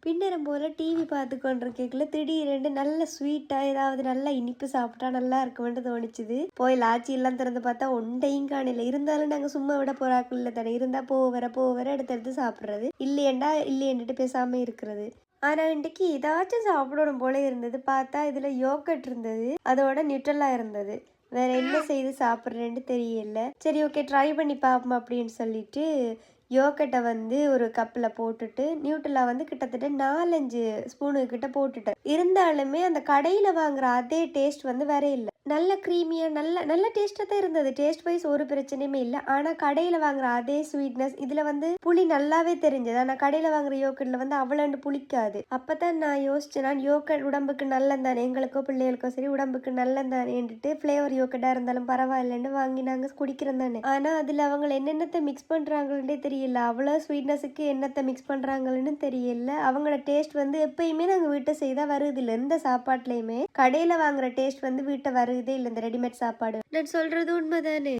பின்னரும் போல டிவி பார்த்து கொண்டிருக்கல திடீரென்று நல்ல ஸ்வீட்டா ஏதாவது நல்லா இனிப்பு சாப்பிட்டா நல்லா இருக்குமென்று தோணிச்சுது. போய் லாச்சி எல்லாம் திறந்து பார்த்தா ஒண்டையும் காணல. இருந்தாலும் நாங்க சும்மா விட போறாக்கள் இல்லை தானே, இருந்தா போக வர எடுத்து சாப்பிடுறது, இல்லையண்டா இல்லையன்ட்டு பேசாம இருக்கிறது. ஆனா இன்னைக்கு ஏதாச்சும் சாப்பிடணும் போல இருந்தது. பார்த்தா இதுல யோகட் இருந்தது, அதோட நியூட்ரலா இருந்தது. வேற என்ன செய்து சாப்பிட்றேன்னு தெரியல. சரி ஓகே ட்ரை பண்ணி பார்ப்போம் அப்படின்னு சொல்லிட்டு யோகட்டை வந்து ஒரு கப்பில் போட்டுட்டு நியூட்ரலா வந்து கிட்டத்தட்ட 4-5 ஸ்பூனு கிட்ட போட்டுட்டேன். இருந்தாலுமே அந்த கடையில் வாங்குற அதே டேஸ்ட் வந்து வேற இல்லை. நல்ல க்ரீமியாக நல்ல டேஸ்ட்டாக தான் இருந்தது. டேஸ்ட் வைஸ் ஒரு பிரச்சனையுமே இல்லை. ஆனால் கடையில் வாங்குற அதே ஸ்வீட்னஸ் இதில் வந்து புளி நல்லாவே தெரிஞ்சது. ஆனால் கடையில் வாங்குற யோகட்டில் வந்து அவ்வளோண்டு புளிக்காது. அப்போ தான் நான் யோசிச்சேன், நான் யோகட் உடம்புக்கு நல்லந்தானே, எங்களுக்கோ பிள்ளைகளுக்கோ சரி உடம்புக்கு நல்லந்தானேன்ட்டு ஃப்ளேவர் யோகட்டாக இருந்தாலும் பரவாயில்லன்னு வாங்கி நாங்கள் குடிக்கிறோம் தானே. ஆனால் அதில் அவங்க என்னென்னத்தை மிக்ஸ் பண்ணுறாங்கன்னே தெரியல. அவ்வளோ ஸ்வீட்னஸுக்கு என்னத்தை மிக்ஸ் பண்ணுறாங்கன்னு தெரியல. அவங்களோட டேஸ்ட் வந்து எப்பயுமே நாங்கள் வீட்டை செய்தால் வருது இல்லை. எந்த சாப்பாட்லேயுமே கடையில் வாங்குற டேஸ்ட் வந்து வீட்டை வருதே இல்லை. இந்த ரெடிமேட் சாப்பாடு நான் சொல்கிறது உண்மைதானே.